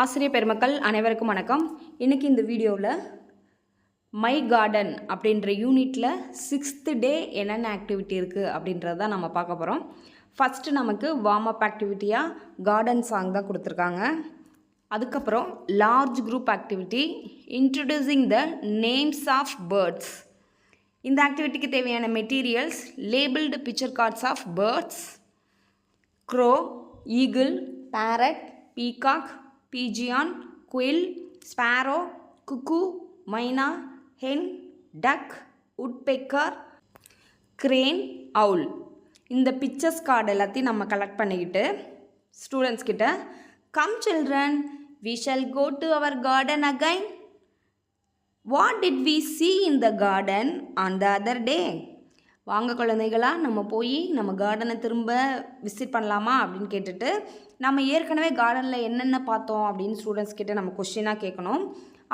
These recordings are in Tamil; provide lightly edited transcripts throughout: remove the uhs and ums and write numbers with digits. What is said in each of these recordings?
ஆசிரியர் பெருமக்கள் அனைவருக்கும் வணக்கம். இன்றைக்கி இந்த வீடியோவில் மை கார்டன் அப்படின்ற யூனிட்டில் 6th டே என்னென்ன ஆக்டிவிட்டி இருக்குது அப்படின்றது தான் நம்ம பார்க்க போகிறோம். ஃபஸ்ட்டு நமக்கு வார்ம் அப் ஆக்டிவிட்டியாக கார்டன் சாங் தான் கொடுத்துருக்காங்க. அதுக்கப்புறம் large group activity introducing the names of birds. இந்த ஆக்டிவிட்டிக்கு தேவையான materials labelled picture cards of birds, crow, eagle, parrot, peacock, pigeon, quail, sparrow, cuckoo, மைனா, hen, duck, woodpecker, crane, owl. இந்த பிக்சர்ஸ் கார்டு எல்லாத்தையும் நம்ம கலெக்ட் பண்ணிக்கிட்டு ஸ்டூடெண்ட்ஸ் கிட்ட come children, we shall go to our garden again. What did we see in the garden on the other day? வாங்க குழந்தைகளா, நம்ம போய் நம்ம கார்டனை திரும்ப விசிட் பண்ணலாமா அப்படின்னு கேட்டுட்டு நம்ம ஏற்கனவே கார்டனில் என்னென்ன பார்த்தோம் அப்படின்னு ஸ்டூடெண்ட்ஸ் கிட்ட நம்ம கொஸ்டினாக கேட்கணும்.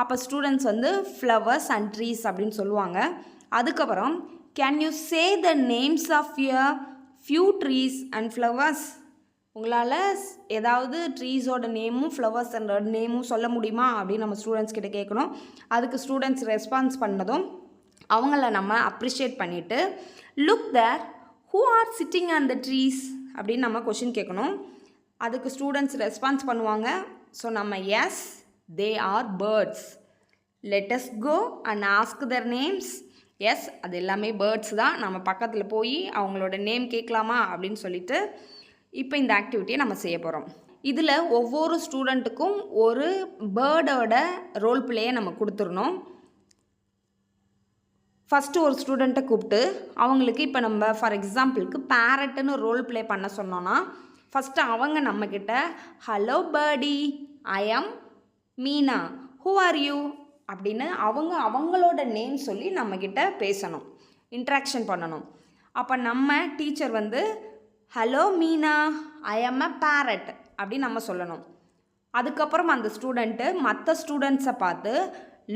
அப்போ ஸ்டூடெண்ட்ஸ் வந்து ஃப்ளவர்ஸ் அண்ட் ட்ரீஸ் அப்படின்னு சொல்லுவாங்க. அதுக்கப்புறம் can you say the names of your few trees and flowers? உங்களால் ஏதாவது ட்ரீஸோட நேமும் ஃப்ளவர்ஸோட நேமும் சொல்ல முடியுமா அப்படின்னு நம்ம ஸ்டூடெண்ட்ஸ் கிட்ட கேட்கணும். அதுக்கு ஸ்டூடெண்ட்ஸ் ரெஸ்பான்ஸ் பண்ணதும் அவங்கள நம்ம அப்ரிஷியேட் பண்ணிவிட்டு look there who are sitting on the trees அப்படின்னு நம்ம கொஷின் கேட்கணும். அதுக்கு ஸ்டூடெண்ட்ஸ் ரெஸ்பான்ஸ் பண்ணுவாங்க. ஸோ நம்ம yes they are birds, let us go and ask their names. Yes, அது எல்லாமே பேர்ட்ஸ் தான், நம்ம பக்கத்தில் போய் அவங்களோட நேம் கேட்கலாமா அப்படின்னு சொல்லிட்டு இப்போ இந்த ஆக்டிவிட்டியை நம்ம செய்ய போகிறோம். இதில் ஒவ்வொரு ஸ்டூடெண்ட்டுக்கும் ஒரு பேர்டோட ரோல் பிளேயை நம்ம கொடுத்துடணும். ஃபஸ்ட்டு ஒரு ஸ்டூடெண்ட்டை கூப்பிட்டு அவங்களுக்கு இப்போ நம்ம ஃபார் எக்ஸாம்பிளுக்கு பேரட்டுன்னு ரோல் ப்ளே பண்ண சொன்னோன்னா ஃபஸ்ட்டு அவங்க நம்மக்கிட்ட ஹலோ பேர்டி, ஐ ஆம் மீனா, ஹூ ஆர் யூ அப்படின்னு அவங்களோட நேம் சொல்லி நம்மக்கிட்ட பேசணும், இன்ட்ராக்ஷன் பண்ணணும். அப்போ நம்ம டீச்சர் வந்து hello Meena, I am a parrot அப்படின்னு நம்ம சொல்லணும். அதுக்கப்புறம் அந்த ஸ்டூடெண்ட்டு மற்ற ஸ்டூடெண்ட்ஸை பார்த்து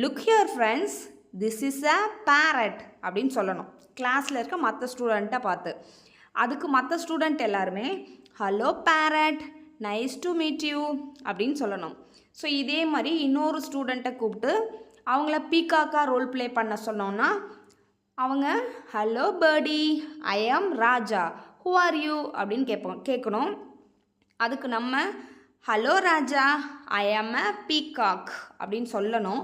look here friends, this is a parrot அப்படின்னு சொல்லணும், கிளாஸில் இருக்க மற்ற ஸ்டூடெண்ட்டை பார்த்து. அதுக்கு மற்ற ஸ்டூடெண்ட் எல்லாருமே hello parrot, nice to meet you அப்படின்னு சொல்லணும். ஸோ இதே மாதிரி இன்னொரு ஸ்டூடெண்ட்டை கூப்பிட்டு அவங்கள பீகாக்காக ரோல் ப்ளே பண்ண சொன்னோன்னா அவங்க ஹலோ பேர்டி, ஐ ஆம் ராஜா, ஹூ ஆர் யூ அப்படின்னு கேட்கணும். அதுக்கு நம்ம hello Raja, I am a peacock அப்படின்னு சொல்லணும்.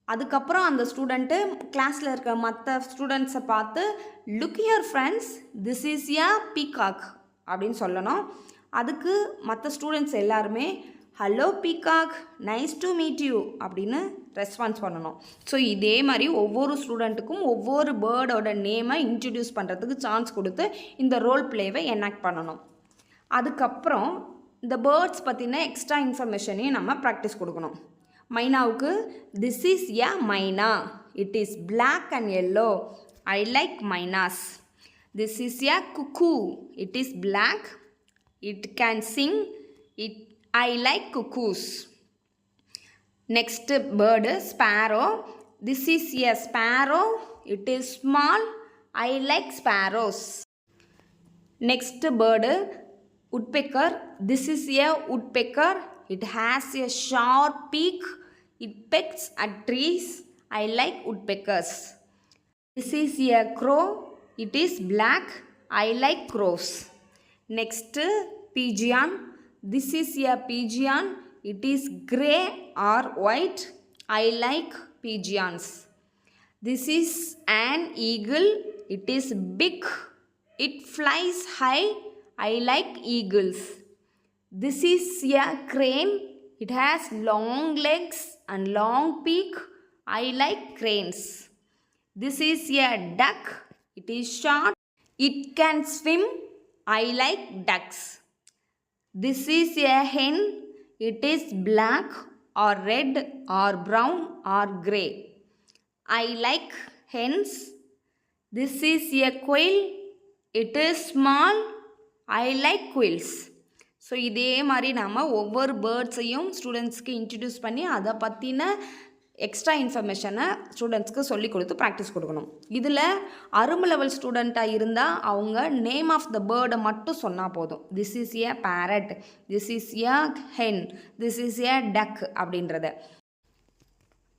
அதுக்கப்புறம் அந்த ஸ்டூடெண்ட்டு கிளாஸில் இருக்க மற்ற ஸ்டூடெண்ட்ஸை பார்த்து look your friends, this is yeah peacock அப்படின்னு சொல்லணும். அதுக்கு மற்ற ஸ்டூடெண்ட்ஸ் எல்லாருமே hello peacock, nice to meet you அப்படின்னு ரெஸ்பான்ஸ் பண்ணணும். ஸோ இதே மாதிரி ஒவ்வொரு ஸ்டூடெண்ட்டுக்கும் ஒவ்வொரு பேர்டோட நேமை இன்ட்ரடியூஸ் பண்ணுறதுக்கு சான்ஸ் கொடுத்து இந்த ரோல் பிளேவை எனாக்ட் பண்ணணும். அதுக்கப்புறம் இந்த பேர்ட்ஸ் பற்றின எக்ஸ்ட்ரா இன்ஃபர்மேஷனையும் நம்ம ப்ராக்டிஸ் கொடுக்கணும். மைனாவுக்கு this is a myna, it is black and yellow, I like mynas. This is a cuckoo, it is black, it can sing, I like cuckoos. Next bird sparrow, this is a sparrow, it is small, I like sparrows. Next bird woodpecker, this is a woodpecker, it has a sharp beak, it pecks at trees, I like woodpeckers. This is a crow, it is black, I like crows. Next pigeon, this is a pigeon, it is grey or white, I like pigeons. This is an eagle, it is big, it flies high, I like eagles. This is a crane, it has long legs and long beak, I like cranes. This is a duck, it is short, it can swim, I like ducks. This is a hen, it is black or red or brown or grey, I like hens. This is a quail, it is small, I like quails. So இதே மாதிரி நம்ம ஒவ்வொரு பேர்ட்ஸையும் ஸ்டூடெண்ட்ஸ்க்கு இன்ட்ரடியூஸ் பண்ணி அதை பற்றின எக்ஸ்ட்ரா இன்ஃபர்மேஷனை ஸ்டூடெண்ட்ஸ்க்கு சொல்லி கொடுத்து ப்ராக்டிஸ் கொடுக்கணும். இதில் அரும்பு லெவல் ஸ்டூடெண்ட்டாக இருந்தால் அவங்க நேம் ஆஃப் த பேர்டை மட்டும் சொன்னால் போதும். This is a parrot, this is a hen, this is a duck அப்படின்றத.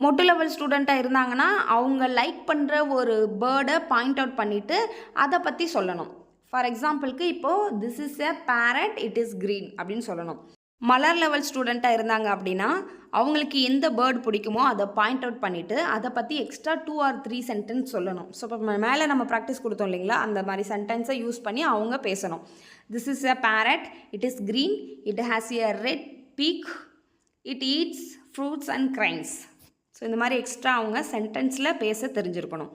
மொட்டு லெவல் ஸ்டூடெண்ட்டாக இருந்தாங்கன்னா அவங்க லைக் பண்ணுற ஒரு பேர்டை பாயிண்ட் அவுட் பண்ணிவிட்டு அதை பற்றி சொல்லணும். ஃபார் எக்ஸாம்பிளுக்கு இப்போது this is a parrot, it is green அப்படின்னு சொல்லணும். மலர் லெவல் ஸ்டூடெண்ட்டாக இருந்தாங்க அப்படின்னா அவங்களுக்கு எந்த பேர்டு பிடிக்குமோ அதை பாயிண்ட் அவுட் பண்ணிவிட்டு அதை பற்றி எக்ஸ்ட்ரா 2 or 3 சென்டென்ஸ் சொல்லணும். ஸோ இப்போ மேலே நம்ம ப்ராக்டிஸ் கொடுத்தோம் இல்லைங்களா, அந்த மாதிரி சென்டென்ஸை யூஸ் பண்ணி அவங்க பேசணும். This is a parrot, it is green, it has a red beak, it eats fruits and grains. So இந்த மாதிரி எக்ஸ்ட்ரா அவங்க சென்டென்ஸில் பேச தெரிஞ்சிருக்கணும்.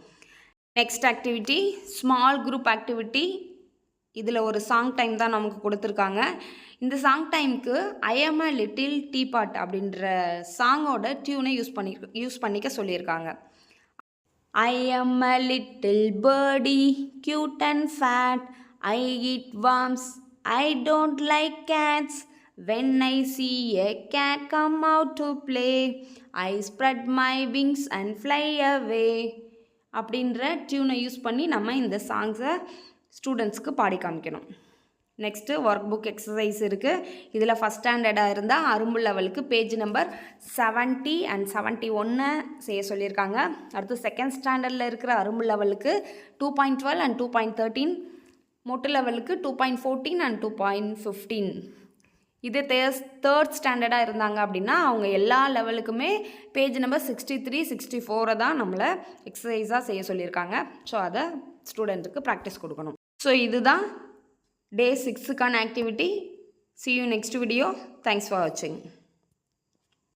Next activity small group activity. இதில் ஒரு சாங் டைம் தான் நமக்கு கொடுத்துருக்காங்க. இந்த சாங் டைமுக்கு ஐ ஆம் அ லிட்டில் டீபாட் அப்படின்ற சாங்கோட டியூனை யூஸ் பண்ணிக்க சொல்லியிருக்காங்க. I am a little birdie cute and fat, I eat worms, I don't like cats, when I see a cat come out to play, I spread my wings and fly away அப்படின்ற டியூனை யூஸ் பண்ணி நம்ம இந்த சாங்ஸை ஸ்டூடெண்ட்ஸ்க்கு பாடி காமிக்கணும். நெக்ஸ்ட்டு ஒர்க் புக் எக்ஸசைஸ் இருக்குது. இதில் ஃபஸ்ட் ஸ்டாண்டர்டாக இருந்தால் அரும்பு லெவலுக்கு பேஜ் நம்பர் 70 and 71 செய்ய சொல்லியிருக்காங்க. அடுத்து செகண்ட் ஸ்டாண்டர்டில் இருக்கிற அரும்பு லெவலுக்கு 2.12 and 2.13, மொட்டு லெவலுக்கு 2.14 and 2.15. இது தேர்ட் ஸ்டாண்டர்டாக இருந்தாங்க அப்படின்னா அவங்க எல்லா லெவலுக்குமே பேஜ் நம்பர் 63, 64 தான் நம்மளை எக்ஸசைஸாக செய்ய சொல்லியிருக்காங்க. ஸோ அதை ஸ்டூடெண்ட்டுக்கு ப்ராக்டிஸ் கொடுக்கணும். ஸோ இதுதான் Day 6க்கான activity. See you next video. Thanks for watching.